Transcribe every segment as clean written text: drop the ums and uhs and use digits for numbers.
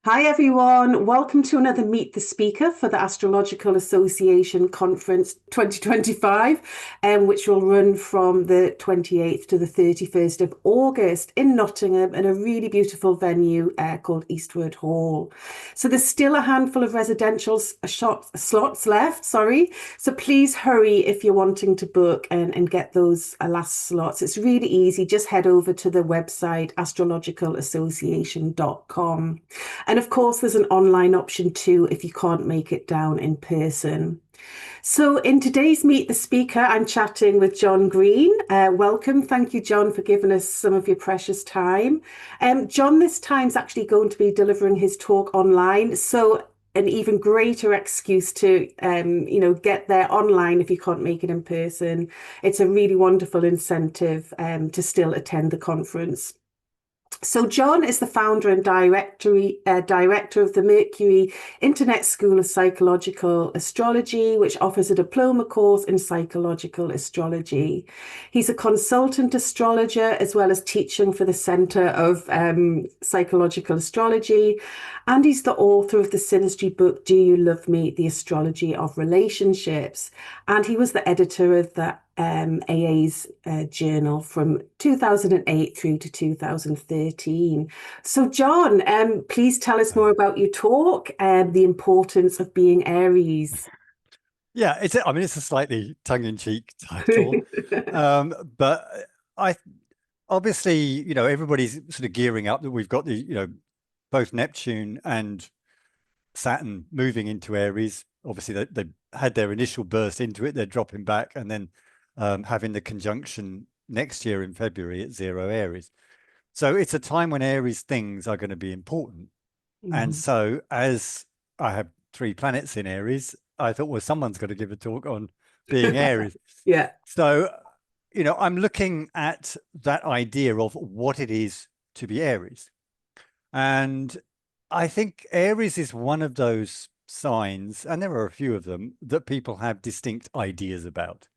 Hi everyone, welcome to another Meet the Speaker for the Astrological Association Conference 2025, which will run from the 28th to the 31st of August in Nottingham in a really beautiful venue called Eastwood Hall. So there's still a handful of residential slots left, sorry. So please hurry if you're wanting to book and get those last slots. It's really easy. Just head over to the website astrologicalassociation.com. And of course, there's an online option too if you can't make it down in person. So, in today's Meet the Speaker, I'm chatting with John Green. Welcome. Thank you, John, for giving us some of your precious time. John, this time's actually going to be delivering his talk online. So, an even greater excuse to, get there online if you can't make it in person. It's a really wonderful incentive, to still attend the conference. So John is the founder and director of the Mercury Internet School of Psychological Astrology, which offers a diploma course in psychological astrology. He's a consultant astrologer as well as teaching for the Center of Psychological Astrology. And he's the author of the Synastry book, Do You Love Me? The Astrology of Relationships. And he was the editor of the AA's journal from 2008 through to 2013. So, John, please tell us more about your talk and the importance of being Aries. Yeah, it's a slightly tongue-in-cheek title, but I obviously, everybody's sort of gearing up that we've got both Neptune and Saturn moving into Aries. Obviously, they had their initial burst into it, they're dropping back, and then having the conjunction next year in February at 0 Aries. So it's a time when Aries things are going to be important. And so as I have 3 planets in Aries, I thought, well, someone's got to give a talk on being Aries. Yeah. So, I'm looking at that idea of what it is to be Aries. And I think Aries is one of those signs, and there are a few of them, that people have distinct ideas about,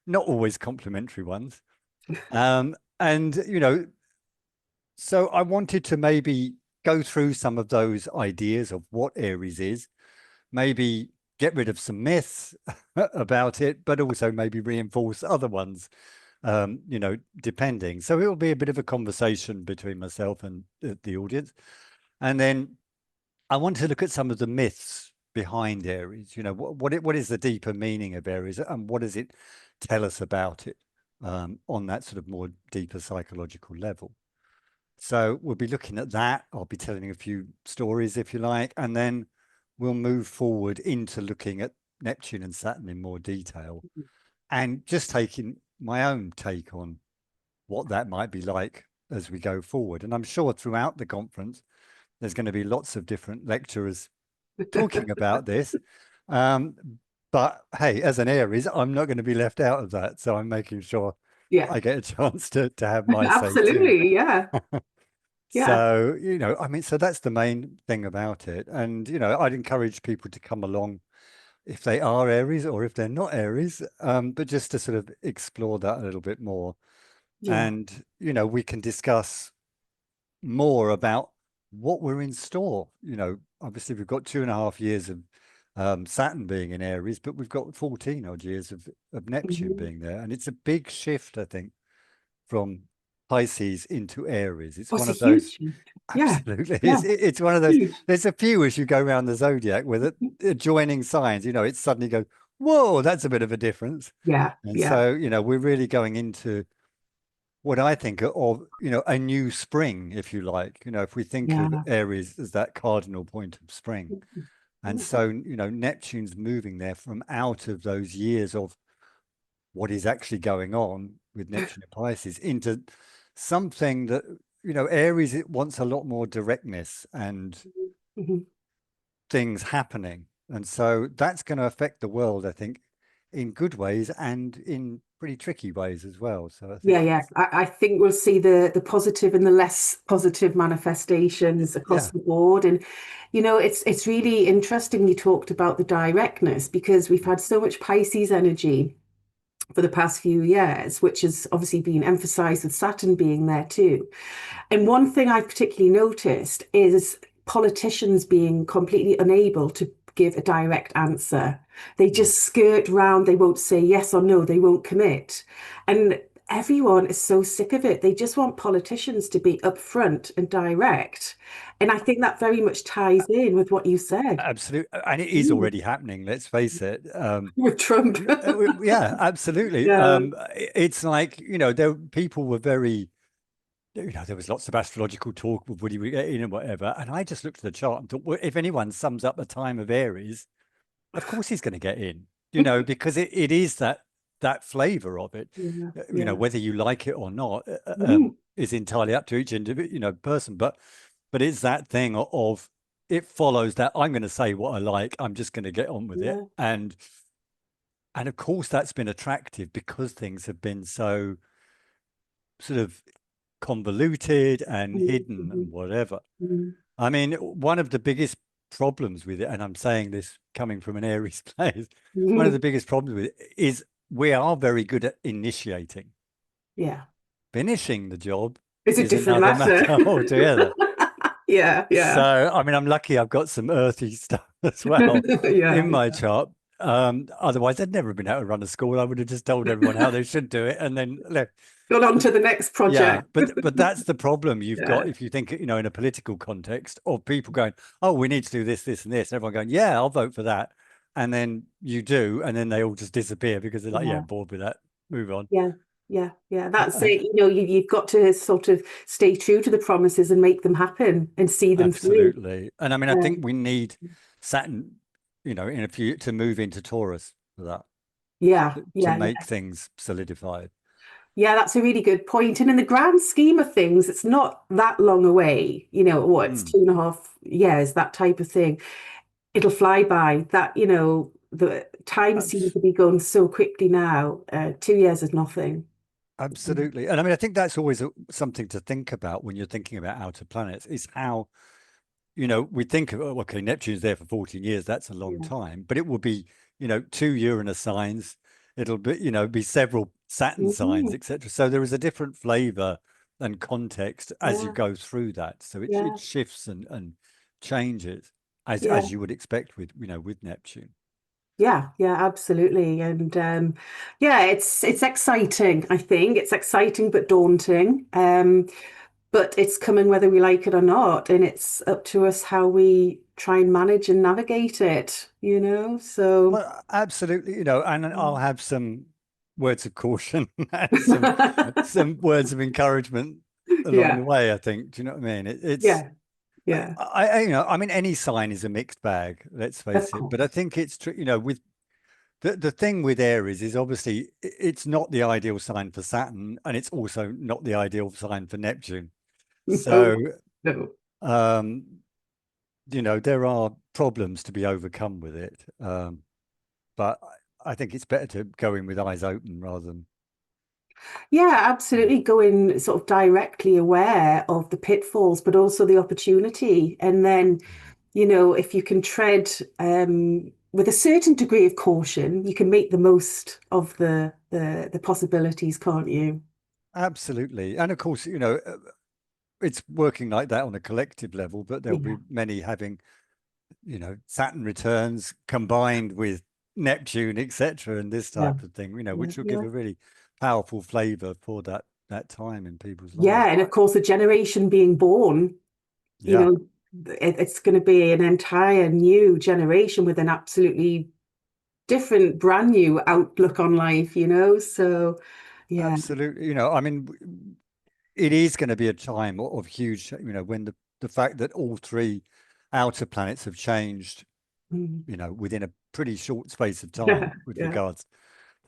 not always complimentary ones. And, so I wanted to maybe go through some of those ideas of what Aries is, maybe get rid of some myths about it, but also maybe reinforce other ones, depending. So it will be a bit of a conversation between myself and the audience. And then I want to look at some of the myths behind Aries. What is the deeper meaning of Aries, and what does it tell us about it on that sort of more deeper psychological level? So we'll be looking at that. I'll be telling a few stories, if you like, and then we'll move forward into looking at Neptune and Saturn in more detail and just taking my own take on what that might be like as we go forward. And I'm sure throughout the conference, there's going to be lots of different lecturers talking about this. But hey, as an Aries, I'm not going to be left out of that. So I'm making sure Yeah. I get a chance to have my say too. Absolutely. Yeah. Yeah. So, so that's the main thing about it. And, I'd encourage people to come along if they are Aries or if they're not Aries, but just to sort of explore that a little bit more. Yeah. And, we can discuss more about what we're in store. Obviously we've got 2.5 years of Saturn being in Aries, but we've got 14 odd years of Neptune being there. And it's a big shift, I think, from Pisces into Aries. It's Oh, it's one a of those, huge shift. Yeah. absolutely. Yeah. It's one of those, Huge. there's a few as you go around the zodiac with it, adjoining signs, it suddenly goes, whoa, that's a bit of a difference. Yeah. And Yeah. so, we're really going into what I think of, a new spring, if you like. If we think of Yeah. Aries as that cardinal point of spring. And so, Neptune's moving there from out of those years of what is actually going on with Neptune and Pisces into something that, Aries, it wants a lot more directness and Mhm. things happening. And so that's going to affect the world, I think, in good ways and in pretty tricky ways as well. So I Yeah, think, yeah. I think we'll see the positive and the less positive manifestations across yeah, the board. And it's really interesting you talked about the directness because we've had so much Pisces energy for the past few years, which has obviously been emphasized with Saturn being there too. And one thing I've particularly noticed is politicians being completely unable to give a direct answer. They Mm. just skirt round, they won't say yes or no, they won't commit. And everyone is so sick of it. They just want politicians to be upfront and direct. And I think that very much ties in with what you said. Absolutely. And it is Mm. already happening, let's face it. With Trump. Yeah, absolutely. Yeah. It's like, there people were very, there was lots of astrological talk with would he get in and whatever. And I just looked at the chart and thought, well, if anyone sums up the time of Aries, of course he's going to get in, because it is that flavor of it. Yeah, yeah. Whether you like it or not, Mm, is entirely up to each individual, person. But it's that thing of it follows that I'm going to say what I like. I'm just going to get on with it. yeah. And of course that's been attractive because things have been so sort of convoluted and Mm, hidden mhm, and whatever. mm, I mean, one of the biggest problems with it, and I'm saying this coming from an Aries place, one of mhm. the biggest problems with it is we are very good at initiating. Yeah. Finishing the job It's a is different another matter. matter altogether. Yeah, So, yeah. I mean, I'm lucky I've got some earthy stuff as well in Yeah, my chart. Otherwise, I'd never been able to run a school. I would have just told everyone how they should do it and then left. got on to the next Yeah, project. but that's the problem you've got Yeah, if you think, in a political context of people going, oh, we need to do this, this, and this, and everyone going, yeah, I'll vote for that. And then you do, and then they all just disappear because they're like, yeah, yeah, bored with that. Move on. yeah, yeah, yeah. That's Uh, it. You've got to sort of stay true to the promises and make them happen and see them through. Absolutely. And I mean, I Yeah, think we need Saturn, in a few to move into Taurus for that, yeah, to yeah, make yeah. things solidified. Yeah, that's a really good point. And in the grand scheme of things, it's not that long away. What, it's Mm. 2.5 years, that type of thing. It'll fly by. The time seems Abs- to be going so quickly now. 2 years is nothing. Absolutely. And I mean, I think that's always something to think about when you're thinking about outer planets is how, we think of, oh, okay, Neptune's there for 14 years. That's a long Yeah. time, but it will be, two Uranus signs. It'll be, be several Saturn signs, Mhm. etc. So there is a different flavor and context as you Yeah, go through that. So it yeah, shifts and changes yeah, as you would expect with, with Neptune. yeah, yeah, absolutely. And yeah, it's exciting, I think. It's exciting but daunting. But it's coming whether we like it or not. And it's up to us how we try and manage and navigate it. So Well, absolutely, and I'll have some words of caution and some words of encouragement along the yeah, way, I think. Do you know what I mean? It's yeah, yeah, I mean, any sign is a mixed bag, let's of face it. But I course. think it's true, with the thing with Aries is obviously it's not the ideal sign for Saturn, and it's also not the ideal sign for Neptune. So, No, no. um, there are problems to be overcome with it. But I think it's better to go in with eyes open rather than. Yeah, absolutely. Going sort of directly aware of the pitfalls, but also the opportunity. And then, if you can tread with a certain degree of caution, you can make the most of the possibilities, can't you? Absolutely. And of course, it's working like that on a collective level, but there'll be Yeah, many having, Saturn returns combined with Neptune, etc., and this yeah, type of thing, yeah, which will give yeah. a really powerful flavor for that time in people's Yeah, lives. and of course, the generation being born, you Yeah, know, it's going to be an entire new generation with an absolutely different, brand new outlook on life. So, yeah. absolutely. I mean, it is going to be a time of huge, when the fact that all three outer planets have changed, Mm. within a pretty short space of Yeah, time with yeah. regards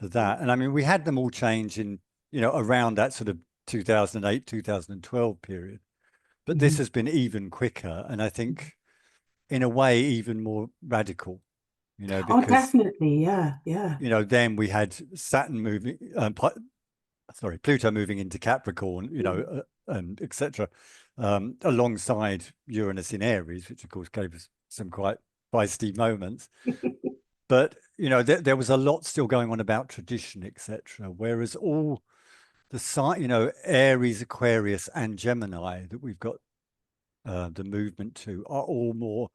to that. And I mean, we had them all change in, around that sort of 2008, 2012 period. But this Mhm. has been even quicker. And I think, in a way, even more radical, Oh, because, definitely. Yeah, yeah. then we had Saturn moving, sorry, Pluto moving into Capricorn, Mm. and etc., alongside Uranus in Aries, which of course gave us some quite feisty moments. But there was a lot still going on about tradition, etc. Whereas all the sign, Aries, Aquarius, and Gemini that we've got the movement to, are all more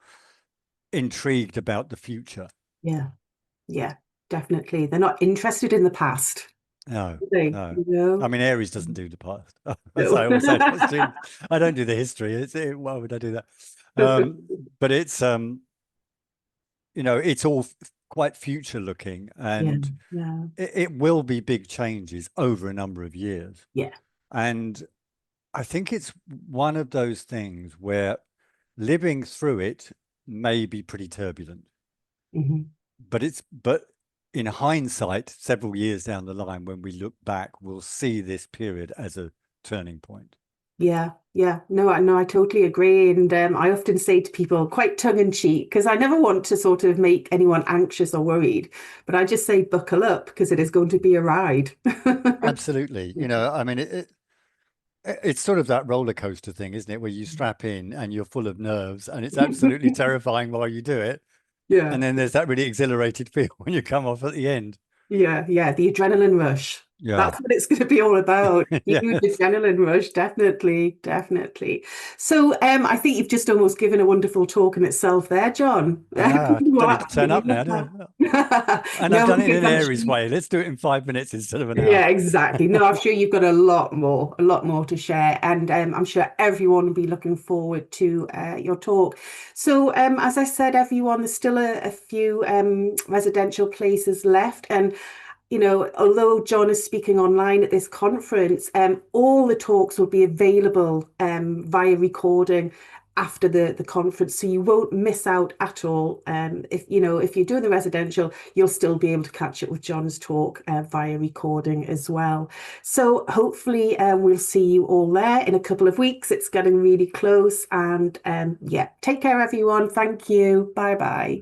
intrigued about the future. Yeah. Yeah, definitely. They're not interested in the past, No, are they? no. You I know? mean, Aries doesn't do the past. As No. I always say, to my students, I don't do the history. Why would I do that? But it's it's all quite future looking, Yeah, and yeah, it will be big changes over a number of years. yeah. And I think it's one of those things where living through it may be pretty turbulent, Hmm. but in hindsight, several years down the line, when we look back, we'll see this period as a turning point. Yeah, yeah. No, I totally agree. And I often say to people, quite tongue in cheek, because I never want to sort of make anyone anxious or worried, but I just say, buckle up, because it is going to be a ride. Absolutely. I mean, it's sort of that roller coaster thing, isn't it? Where you strap in and you're full of nerves and it's absolutely terrifying while you do it. Yeah. And then there's that really exhilarated feel when you come off at the end. Yeah, yeah, the adrenaline rush. Yeah. That's what it's going to be all about. Huge Yes. adrenaline rush, definitely, definitely. So, I think you've just almost given a wonderful talk in itself there, John. I know. I don't Well, need to turn absolutely up now, love do that. I? And I've No, done it in because an I'm Aries sure. way. Let's do it in 5 minutes instead of an hour. Yeah, exactly. No, I'm sure you've got a lot more to share, and I'm sure everyone will be looking forward to your talk. So, as I said, everyone, there's still a few residential places left, and although John is speaking online at this conference, all the talks will be available via recording after the conference, so you won't miss out at all. If you're doing the residential, you'll still be able to catch up with John's talk via recording as well. So hopefully, we'll see you all there in a couple of weeks. It's getting really close, and yeah, take care, everyone. Thank you. Bye bye.